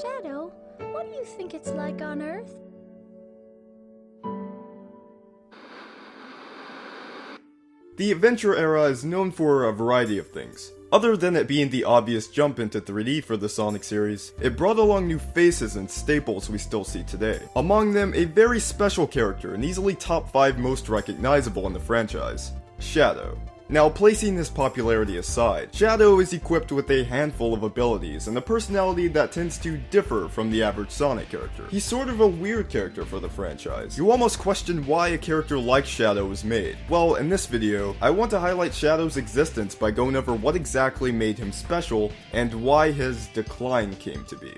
Shadow, what do you think it's like on Earth? The adventure era is known for a variety of things. Other than it being the obvious jump into 3D for the Sonic series, it brought along new faces and staples we still see today. Among them, a very special character and easily top 5 most recognizable in the franchise, Shadow. Now, placing his popularity aside, Shadow is equipped with a handful of abilities and a personality that tends to differ from the average Sonic character. He's sort of a weird character for the franchise. You almost question why a character like Shadow was made. Well, in this video, I want to highlight Shadow's existence by going over what exactly made him special and why his decline came to be.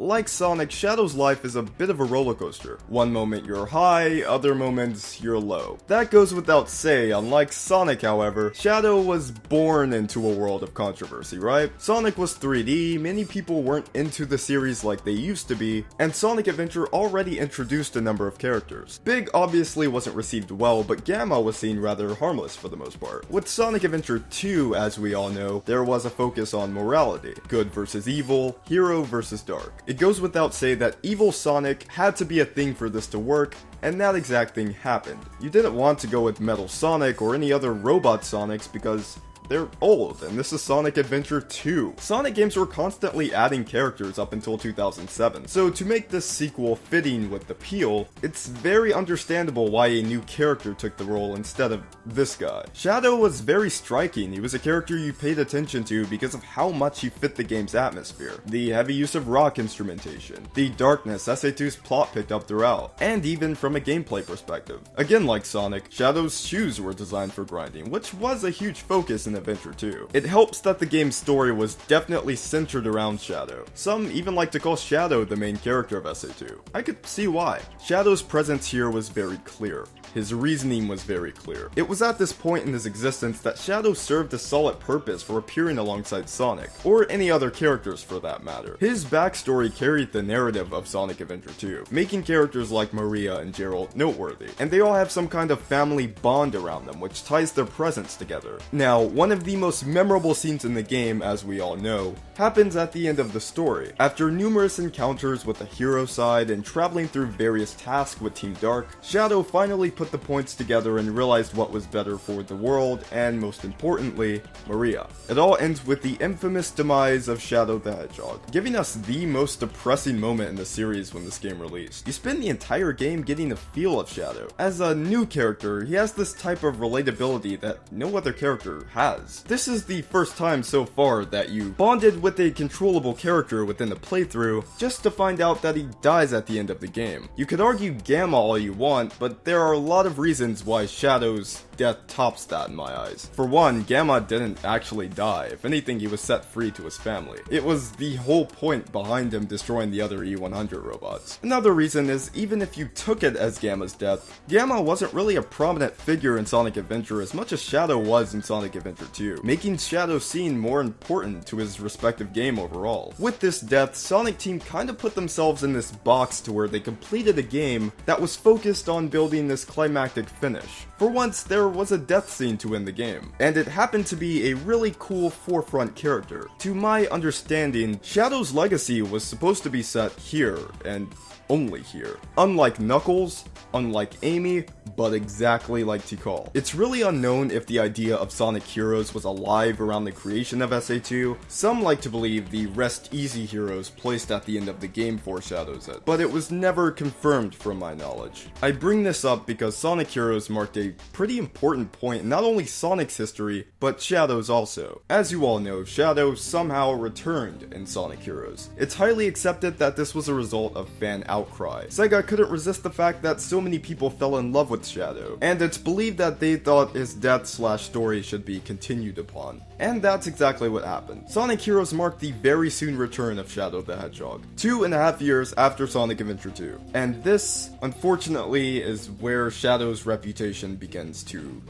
Like Sonic, Shadow's life is a bit of a roller coaster. One moment you're high, other moments you're low. That goes without say. Unlike Sonic, however, Shadow was born into a world of controversy, right? Sonic was 3D, many people weren't into the series like they used to be, and Sonic Adventure already introduced a number of characters. Big obviously wasn't received well, but Gamma was seen rather harmless for the most part. With Sonic Adventure 2, as we all know, there was a focus on morality. Good versus evil, hero versus dark. It goes without say that evil Sonic had to be a thing for this to work, and that exact thing happened. You didn't want to go with Metal Sonic or any other robot Sonics because they're old, and this is Sonic Adventure 2. Sonic games were constantly adding characters up until 2007, so to make this sequel fitting with the appeal, it's very understandable why a new character took the role instead of this guy. Shadow was very striking. He was a character you paid attention to because of how much he fit the game's atmosphere, the heavy use of rock instrumentation, the darkness SA2's plot picked up throughout, and even from a gameplay perspective. Again, like Sonic, Shadow's shoes were designed for grinding, which was a huge focus in Adventure 2. It helps that the game's story was definitely centered around Shadow. Some even like to call Shadow the main character of SA2. I could see why. Shadow's presence here was very clear. His reasoning was very clear. It was at this point in his existence that Shadow served a solid purpose for appearing alongside Sonic, or any other characters for that matter. His backstory carried the narrative of Sonic Adventure 2, making characters like Maria and Gerald noteworthy, and they all have some kind of family bond around them which ties their presence together. Now, one of the most memorable scenes in the game, as we all know, happens at the end of the story. After numerous encounters with the hero side and traveling through various tasks with Team Dark, Shadow finally put the points together and realized what was better for the world, and most importantly, Maria. It all ends with the infamous demise of Shadow the Hedgehog, giving us the most depressing moment in the series when this game released. You spend the entire game getting a feel of Shadow. As a new character, he has this type of relatability that no other character has. This is the first time so far that you bonded with a controllable character within the playthrough, just to find out that he dies at the end of the game. You could argue Gamma all you want, but there are a lot of reasons why Shadow's death tops that in my eyes. For one, Gamma didn't actually die. If anything, he was set free to his family. It was the whole point behind him destroying the other E100 robots. Another reason is, even if you took it as Gamma's death, Gamma wasn't really a prominent figure in Sonic Adventure as much as Shadow was in Sonic Adventure 2, making Shadow seem more important to his respective game overall. With this death, Sonic Team kind of put themselves in this box to where they completed a game that was focused on building this climactic finish. For once, there was a death scene to end the game, and it happened to be a really cool forefront character. To my understanding, Shadow's legacy was supposed to be set here, and only here. Unlike Knuckles, unlike Amy, but exactly like Tikal. It's really unknown if the idea of Sonic Heroes was alive around the creation of SA2. Some like to believe the Rest Easy heroes placed at the end of the game foreshadows it, but it was never confirmed from my knowledge. I bring this up because Sonic Heroes marked a pretty important point in not only Sonic's history, but Shadow's also. As you all know, Shadow somehow returned in Sonic Heroes. It's highly accepted that this was a result of fan outcry. Sega couldn't resist the fact that so many people fell in love with Shadow, and it's believed that they thought his death/story should be continued upon. And that's exactly what happened. Sonic Heroes marked the very soon return of Shadow the Hedgehog, 2.5 years after Sonic Adventure 2. And this, unfortunately, is where Shadow's reputation begins to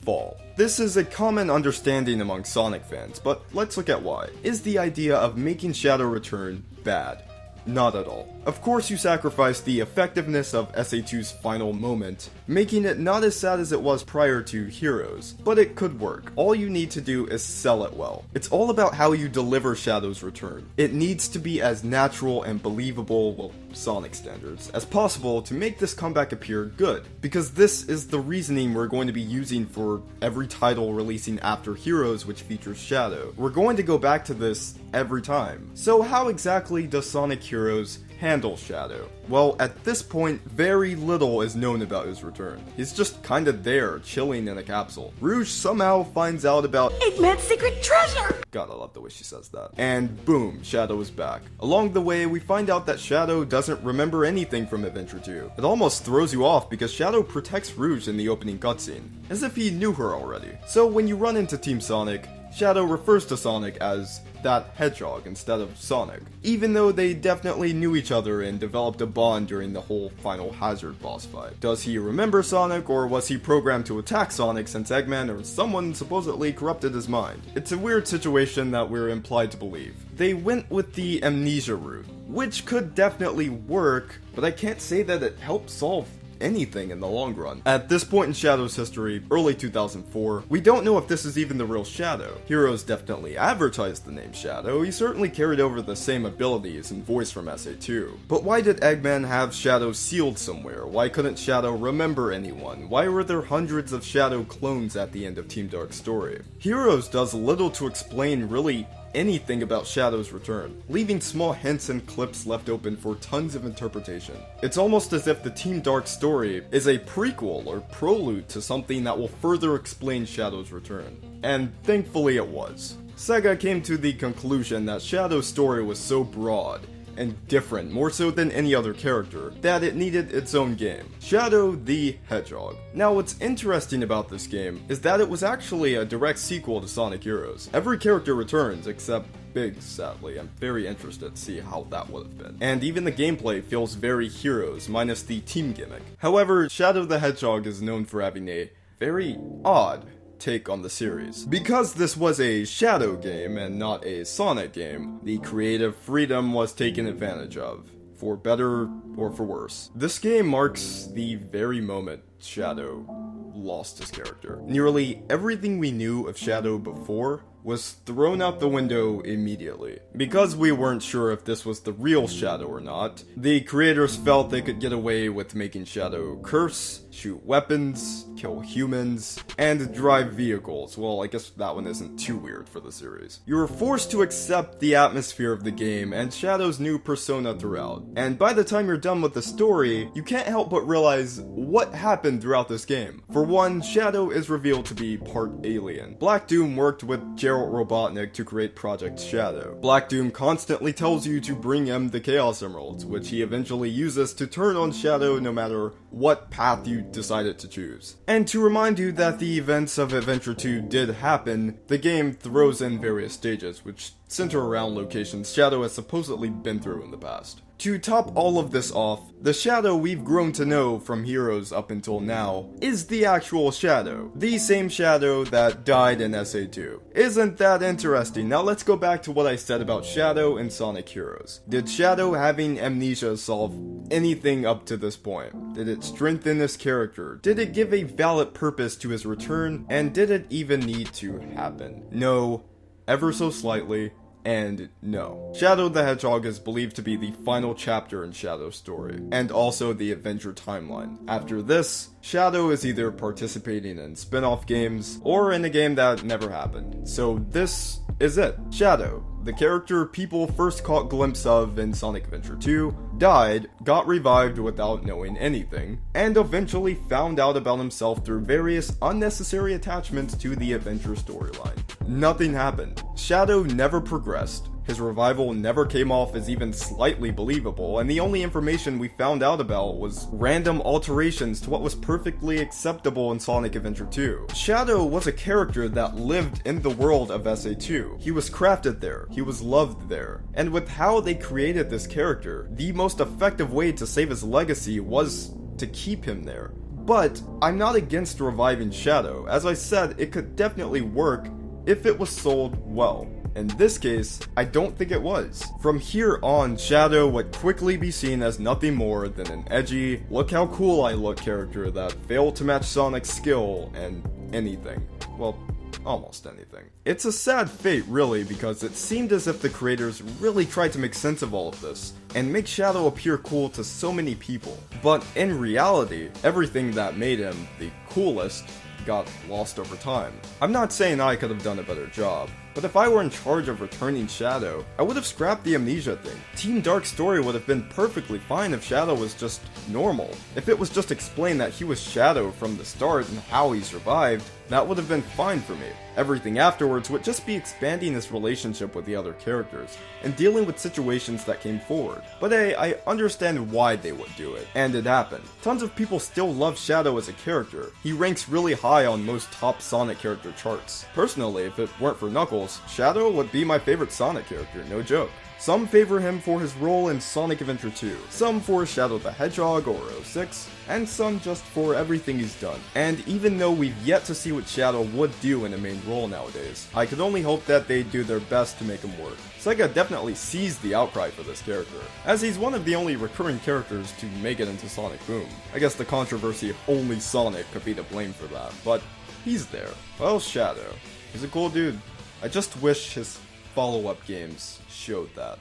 fall. This is a common understanding among Sonic fans, but let's look at why. Is the idea of making Shadow return bad? Not at all. Of course you sacrifice the effectiveness of SA2's final moment, making it not as sad as it was prior to Heroes, but it could work. All you need to do is sell it well. It's all about how you deliver Shadow's return. It needs to be as natural and believable, well, Sonic standards, as possible to make this comeback appear good, because this is the reasoning we're going to be using for every title releasing after Heroes which features Shadow. We're going to go back to this every time. So how exactly does Sonic Heroes handle Shadow? Well, at this point, very little is known about his return. He's just kinda there, chilling in a capsule. Rouge somehow finds out about Eggman's secret treasure! God, I love the way she says that. And boom, Shadow is back. Along the way, we find out that Shadow doesn't remember anything from Adventure 2. It almost throws you off because Shadow protects Rouge in the opening cutscene, as if he knew her already. So when you run into Team Sonic, Shadow refers to Sonic as that Hedgehog instead of Sonic, even though they definitely knew each other and developed a bond during the whole Final Hazard boss fight. Does he remember Sonic, or was he programmed to attack Sonic since Eggman or someone supposedly corrupted his mind? It's a weird situation that we're implied to believe. They went with the amnesia route, which could definitely work, but I can't say that it helped solve anything in the long run. At this point in Shadow's history, early 2004, we don't know if this is even the real Shadow. Heroes definitely advertised the name Shadow. He certainly carried over the same abilities and voice from SA2. But why did Eggman have Shadow sealed somewhere? Why couldn't Shadow remember anyone? Why were there hundreds of Shadow clones at the end of Team Dark's story? Heroes does little to explain really anything about Shadow's return, leaving small hints and clips left open for tons of interpretation. It's almost as if the Team Dark story is a prequel or prelude to something that will further explain Shadow's return. And thankfully it was. Sega came to the conclusion that Shadow's story was so broad and different, more so than any other character, that it needed its own game, Shadow the Hedgehog. Now what's interesting about this game is that it was actually a direct sequel to Sonic Heroes. Every character returns except Biggs, sadly. I'm very interested to see how that would have been. And even the gameplay feels very Heroes, minus the team gimmick. However, Shadow the Hedgehog is known for having a very odd take on the series. Because this was a Shadow game and not a Sonic game, the creative freedom was taken advantage of, for better or for worse. This game marks the very moment Shadow lost his character. Nearly everything we knew of Shadow before was thrown out the window immediately. Because we weren't sure if this was the real Shadow or not, the creators felt they could get away with making Shadow curse, shoot weapons, kill humans, and drive vehicles. Well, I guess that one isn't too weird for the series. You were forced to accept the atmosphere of the game and Shadow's new persona throughout. And by the time you're done with the story, you can't help but realize what happened throughout this game. For one, Shadow is revealed to be part alien. Black Doom worked with Geralt Robotnik to create Project Shadow. Black Doom constantly tells you to bring him the Chaos Emeralds, which he eventually uses to turn on Shadow no matter what path you decided to choose. And to remind you that the events of Adventure 2 did happen, the game throws in various stages, which center around locations Shadow has supposedly been through in the past. To top all of this off, the Shadow we've grown to know from Heroes up until now is the actual Shadow. The same Shadow that died in SA2. Isn't that interesting? Now let's go back to what I said about Shadow in Sonic Heroes. Did Shadow having amnesia solve anything up to this point? Did it strengthen his character? Did it give a valid purpose to his return? And did it even need to happen? No, ever so slightly. And no. Shadow the Hedgehog is believed to be the final chapter in Shadow's story, and also the Adventure timeline. After this, Shadow is either participating in spin-off games, or in a game that never happened. So this is it. Shadow, the character people first caught glimpse of in Sonic Adventure 2, died, got revived without knowing anything, and eventually found out about himself through various unnecessary attachments to the Adventure storyline. Nothing happened. Shadow never progressed. His revival never came off as even slightly believable, and the only information we found out about was random alterations to what was perfectly acceptable in Sonic Adventure 2. Shadow was a character that lived in the world of SA2. He was crafted there, he was loved there, and with how they created this character, the most effective way to save his legacy was to keep him there. But I'm not against reviving Shadow. As I said, it could definitely work if it was sold well. In this case, I don't think it was. From here on, Shadow would quickly be seen as nothing more than an edgy, look how cool I look character that failed to match Sonic's skill and anything. Well, almost anything. It's a sad fate, really, because it seemed as if the creators really tried to make sense of all of this, and make Shadow appear cool to so many people. But in reality, everything that made him the coolest got lost over time. I'm not saying I could have done a better job, but if I were in charge of returning Shadow, I would have scrapped the amnesia thing. Team Dark's story would have been perfectly fine if Shadow was just normal. If it was just explained that he was Shadow from the start and how he survived, that would have been fine for me. Everything afterwards would just be expanding his relationship with the other characters, and dealing with situations that came forward. But hey, I understand why they would do it, and it happened. Tons of people still love Shadow as a character. He ranks really high on most top Sonic character charts. Personally, if it weren't for Knuckles, Shadow would be my favorite Sonic character, no joke. Some favor him for his role in Sonic Adventure 2, some for Shadow the Hedgehog or 06, and some just for everything he's done. And even though we've yet to see what Shadow would do in a main role nowadays, I could only hope that they do their best to make him work. Sega definitely sees the outcry for this character, as he's one of the only recurring characters to make it into Sonic Boom. I guess the controversy of only Sonic could be to blame for that, but he's there. Well, Shadow. He's a cool dude. I just wish his follow-up games showed that.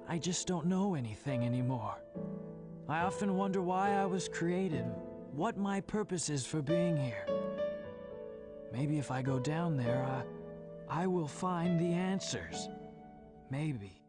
I just don't know anything anymore. I often wonder why I was created, what my purpose is for being here. Maybe if I go down there, I will find the answers. Maybe.